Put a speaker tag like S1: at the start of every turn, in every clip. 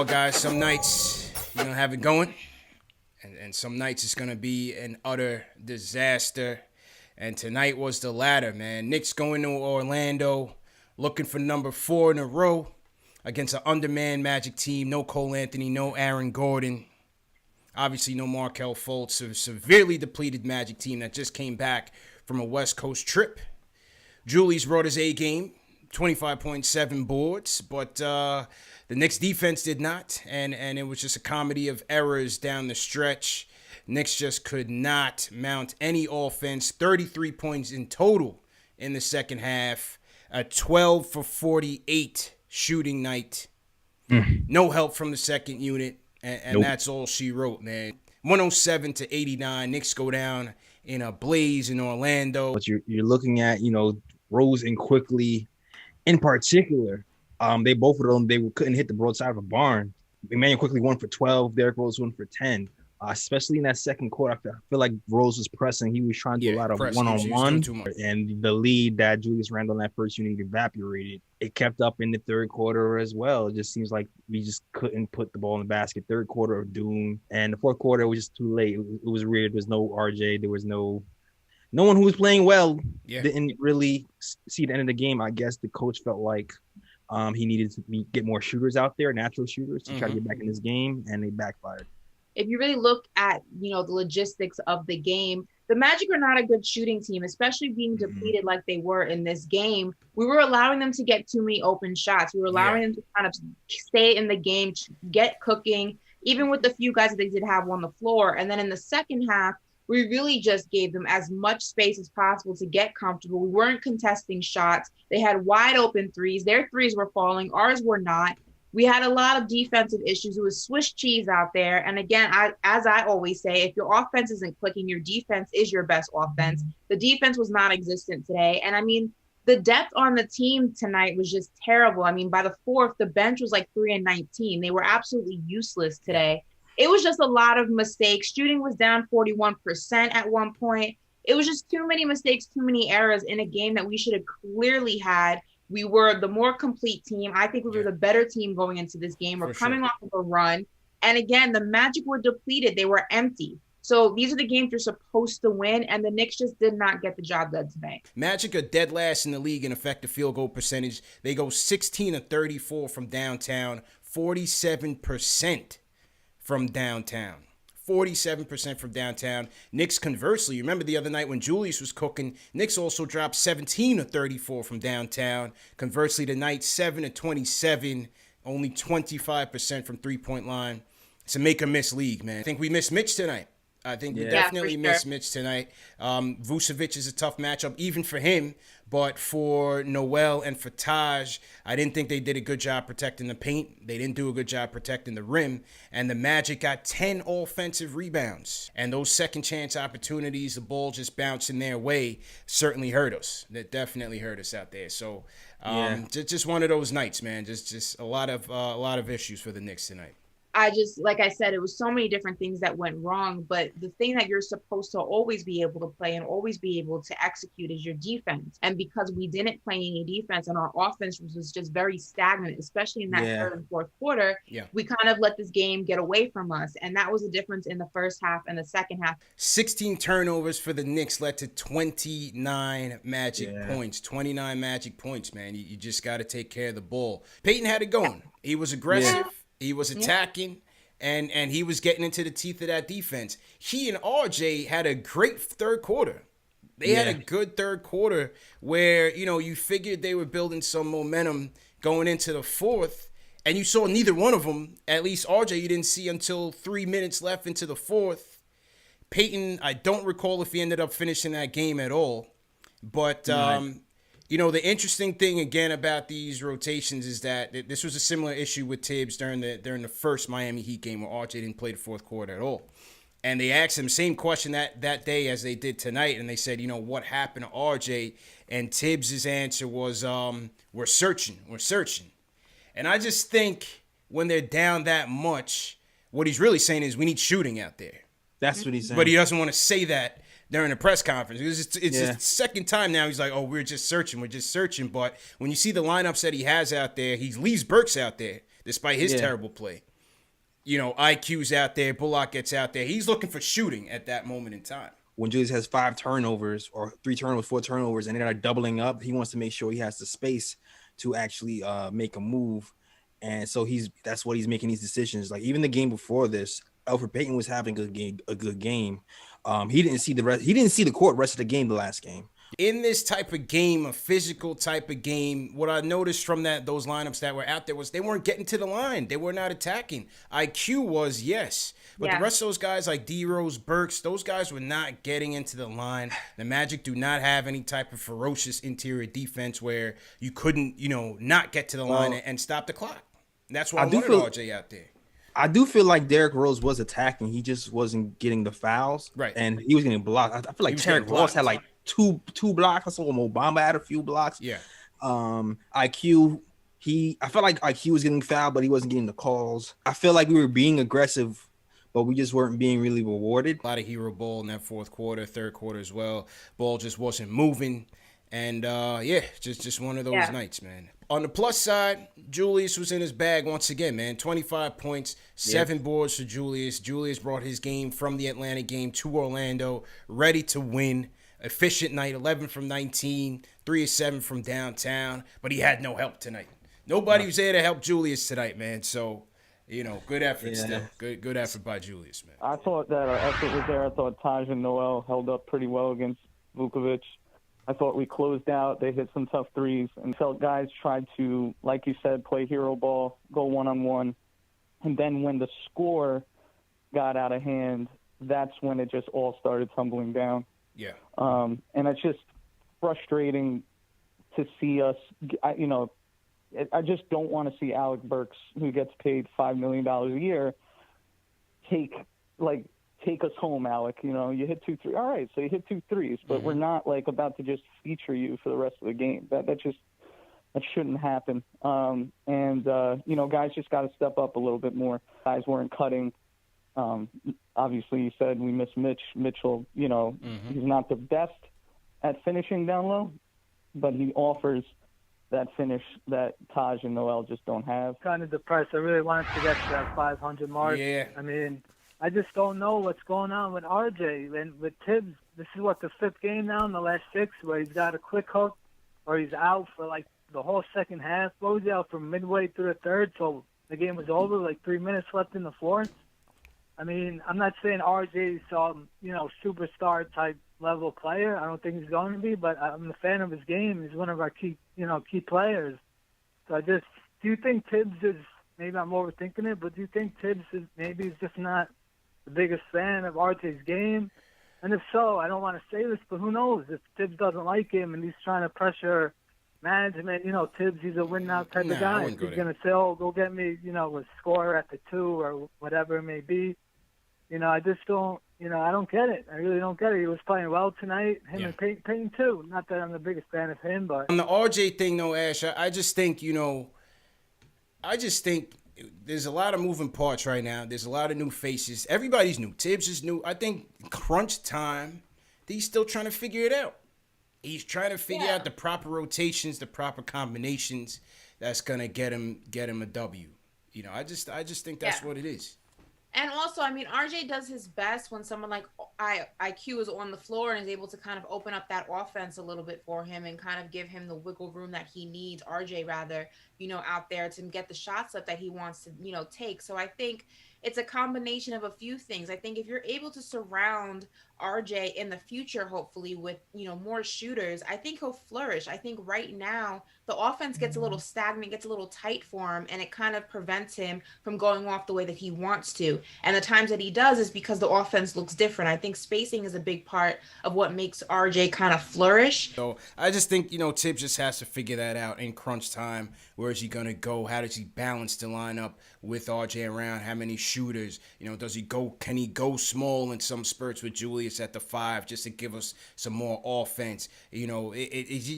S1: know, guys, some nights you're going to have it going, and some nights it's going to be an utter disaster. And tonight was the latter, man. Knicks going to Orlando, looking for number 4 in a row against an undermanned Magic team. No Cole Anthony, no Aaron Gordon. Obviously, no Markelle Fultz. A severely depleted Magic team that just came back from a West Coast trip. Julius brought his A game, 25.7 boards, but the Knicks defense did not, and it was just a comedy of errors down the stretch. Knicks just could not mount any offense. 33 points in total in the second half. A 12 for 48 shooting night. No help from the second unit, and nope. That's all she wrote, man. 107 to 89. Knicks go down in a blaze in Orlando.
S2: But you're looking at, Rose and Quickly in particular. They both of them, they couldn't hit the broadside of a barn. Emmanuel Quickly 1 for 12. Derrick Rose 1 for 10. Especially in that second quarter, I feel like Rose was pressing. He was trying to do a lot of one-on-one. And the lead that Julius Randle in that first unit evaporated. It kept up in the third quarter as well. It just seems like we just couldn't put the ball in the basket. Third quarter of doom. And the fourth quarter was just too late. It was weird. There was no RJ. There was no one who was playing well. Yeah. Didn't really see the end of the game. I guess the coach felt like he needed to get more shooters out there, natural shooters, to try to get back in this game, and they backfired.
S3: If you really look at, the logistics of the game, the Magic are not a good shooting team, especially being depleted like they were in this game. We were allowing them to get too many open shots. We were allowing them to kind of stay in the game, get cooking, even with the few guys that they did have on the floor. And then in the second half, we really just gave them as much space as possible to get comfortable. We weren't contesting shots. They had wide open threes. Their threes were falling. Ours were not. We had a lot of defensive issues. It was Swiss cheese out there. And again, as I always say, if your offense isn't clicking, your defense is your best offense. The defense was non-existent today. And I mean, the depth on the team tonight was just terrible. I mean, by the fourth, the bench was like 3 and 19. They were absolutely useless today. It was just a lot of mistakes. Shooting was down 41% at one point. It was just too many mistakes, too many errors in a game that we should have clearly had. We were the more complete team. I think we were the better team going into this game. We're coming off of a run. And again, the Magic were depleted. They were empty. So these are the games you're supposed to win, and the Knicks just did not get the job done today.
S1: Magic are dead last in the league in effective field goal percentage. They go 16 of 34 from downtown, 47% from downtown. 47% from downtown. Knicks, conversely, remember the other night when Julius was cooking, Knicks also dropped 17 of 34 from downtown. Conversely, tonight, 7 of 27, only 25% from three-point line. It's a make-or-miss league, man. I think we missed Mitch tonight. I think we definitely missed Mitch tonight. Vucevic is a tough matchup, even for him. But for Noel and for Taj, I didn't think they did a good job protecting the paint. They didn't do a good job protecting the rim. And the Magic got 10 offensive rebounds. And those second chance opportunities, the ball just bouncing their way, certainly hurt us. That definitely hurt us out there. So just one of those nights, man. Just a lot of issues for the Knicks tonight.
S3: Like I said, it was so many different things that went wrong, but the thing that you're supposed to always be able to play and always be able to execute is your defense. And because we didn't play any defense and our offense was just very stagnant, especially in that third and fourth quarter, we kind of let this game get away from us. And that was the difference in the first half and the second half.
S1: 16 turnovers for the Knicks led to 29 Magic points. 29 Magic points, man. You just got to take care of the ball. Payton had it going. He was aggressive. Yeah. He was attacking, and he was getting into the teeth of that defense. He and RJ had a great third quarter. They had a good third quarter where, you figured they were building some momentum going into the fourth, and you saw neither one of them, at least RJ, you didn't see until 3 minutes left into the fourth. Payton, I don't recall if he ended up finishing that game at all, but the interesting thing again about these rotations is that this was a similar issue with Tibbs during the first Miami Heat game where RJ didn't play the fourth quarter at all. And they asked him same question that day as they did tonight, and they said, what happened to RJ? And Tibbs' answer was, we're searching. And I just think when they're down that much, what he's really saying is we need shooting out there.
S2: That's what he's saying.
S1: But he doesn't want to say that during the press conference. It's the second time now he's like, we're just searching. But when you see the lineups that he has out there, he leaves Burks out there despite his terrible play. IQ's out there, Bullock gets out there. He's looking for shooting at that moment in time.
S2: When Julius has 5 turnovers or 3 turnovers, 4 turnovers, and they're doubling up, he wants to make sure he has the space to actually make a move. And so that's what he's making these decisions. Like even the game before this, Elfrid Payton was having a good game. He didn't see the court rest of the game the last game.
S1: In this type of game, a physical type of game, what I noticed from those lineups that were out there was they weren't getting to the line. They were not attacking. IQ was, yes. But the rest of those guys like D-Rose, Burks, those guys were not getting into the line. The Magic do not have any type of ferocious interior defense where you couldn't, not get to the line and stop the clock. And that's why I wanted RJ out there.
S2: I do feel like Derrick Rose was attacking. He just wasn't getting the fouls.
S1: Right.
S2: And he was getting blocked. I feel like Derrick Rose had like two blocks. I saw Obama had a few blocks.
S1: Yeah.
S2: IQ, I felt like IQ was getting fouled, but he wasn't getting the calls. I feel like we were being aggressive, but we just weren't being really rewarded.
S1: A lot of hero ball in that fourth quarter, third quarter as well. Ball just wasn't moving. And just one of those nights, man. On the plus side, Julius was in his bag once again, man. 25 points, 7 boards for Julius. Julius brought his game from the Atlanta game to Orlando, ready to win. Efficient night, 11 from 19, 3 of 7 from downtown. But he had no help tonight. Nobody was there to help Julius tonight, man. So, good effort still. Good effort by Julius, man.
S4: I thought that our effort was there. I thought Taj and Noel held up pretty well against Vukovic. I thought we closed out. They hit some tough threes and felt guys tried to, like you said, play hero ball, go one-on-one. And then when the score got out of hand, that's when it just all started tumbling down.
S1: Yeah.
S4: And it's just frustrating to see us, I just don't want to see Alec Burks, who gets paid $5 million a year, take us home, Alec. You hit 2 threes. All right, so you hit 2 threes, but we're not about to just feature you for the rest of the game. That shouldn't happen. Guys just got to step up a little bit more. Guys weren't cutting. Obviously, you said we miss Mitchell. He's not the best at finishing down low, but he offers that finish that Taj and Noel just don't have.
S5: Kind of depressed. I really wanted to get to that 500 mark.
S1: Yeah.
S5: I mean, I just don't know what's going on with RJ. And with Tibbs, this is the 5th game now in the last 6 where he's got a quick hook or he's out for the whole second half. What was he out from midway through the third? So the game was over, 3 minutes left in the fourth. I mean, I'm not saying RJ is some, superstar type level player. I don't think he's going to be, but I'm a fan of his game. He's one of our key players. So do you think Tibbs is, maybe I'm overthinking it, but do you think Tibbs is maybe he's just not the biggest fan of RJ's game? And if so, I don't want to say this, but who knows? If Tibbs doesn't like him and he's trying to pressure management, Tibbs, he's a win-now type of guy. He's going to say, go get me, a score at the 2 or whatever it may be. I just don't, I don't get it. I really don't get it. He was playing well tonight. Him and Payton too. Not that I'm the biggest fan of him, but.
S1: On the RJ thing, though, Ash, I just think, there's a lot of moving parts right now. There's a lot of new faces. Everybody's new. Tibbs is new. I think crunch time, he's still trying to figure it out. He's trying to figure out the proper rotations, the proper combinations that's gonna get him a W. I just think that's what it is.
S3: And also, I mean, RJ does his best when someone like IQ is on the floor and is able to kind of open up that offense a little bit for him and kind of give him the wiggle room that he needs, RJ rather, out there to get the shots up that he wants to, take. So I think it's a combination of a few things. I think if you're able to surround RJ in the future, hopefully with, more shooters, I think he'll flourish. I think right now the offense gets a little stagnant, gets a little tight for him, and it kind of prevents him from going off the way that he wants to. And the times that he does is because the offense looks different. I think spacing is a big part of what makes RJ kind of flourish.
S1: So I just think, Tibbs just has to figure that out in crunch time. Where is he going to go? How does he balance the lineup with RJ around? How many shooters? Can he go small in some spurts with Julius at the 5 just to give us some more offense? He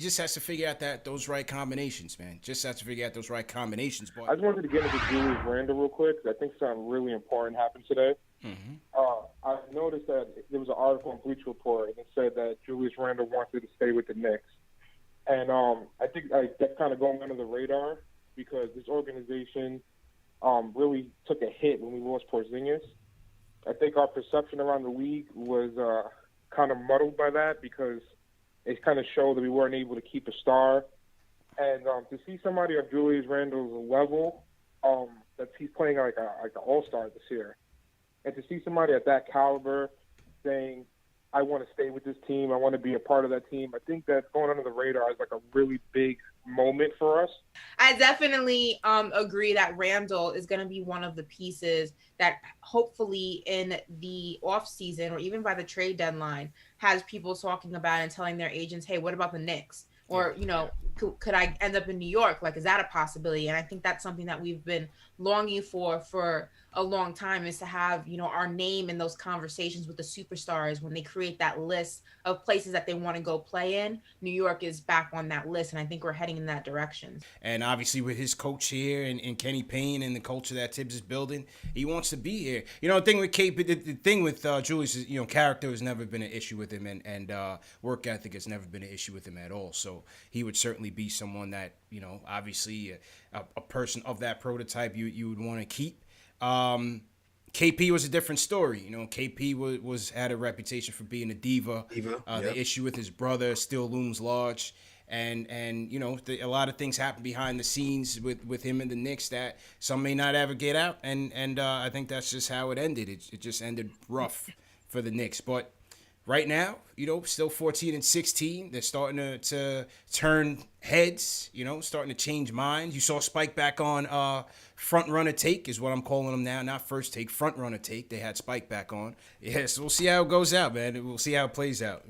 S1: just has to figure out those right combinations, man. Just has to figure out those right combinations. But
S6: I just wanted to get into Julius Randle real quick because I think something really important happened today. I noticed that there was an article in Bleacher Report and it said that Julius Randle wanted to stay with the Knicks. And I think that's kind of going under the radar because this organization really took a hit when we lost Porzingis. I think our perception around the league was kind of muddled by that because it kind of showed that we weren't able to keep a star. And to see somebody of Julius Randle's level, that he's playing like an all-star this year, and to see somebody at that caliber saying, I want to stay with this team, I want to be a part of that team, I think that going under the radar is like a really big moment for us.
S3: I definitely agree that Randle is going to be one of the pieces that hopefully in the offseason or even by the trade deadline has people talking about and telling their agents, hey, what about the Knicks? Or, could I end up in New York? Like, is that a possibility? And I think that's something that we've been longing for a long time, is to have, our name in those conversations with the superstars when they create that list of places that they want to go play in. New York is back on that list, and I think we're heading in that direction. And
S1: obviously with his coach here and Kenny Payne and the culture that Tibbs is building, he wants to be here. The thing with the thing with Julius is, character has never been an issue with him, and work ethic has never been an issue with him at all. So he would certainly be someone that, obviously a person of that prototype you would want to keep. KP was a different story. KP had a reputation for being a diva. The issue with his brother still looms large. And a lot of things happen behind the scenes with him and the Knicks that some may not ever get out. And I think that's just how it ended. It just ended rough for the Knicks. But right now, still 14-16. They're starting to turn heads, starting to change minds. You saw Spike back on front runner take is what I'm calling them now. Not first take, front runner take. They had Spike back on. Yes, we'll see how it goes out, man. We'll see how it plays out.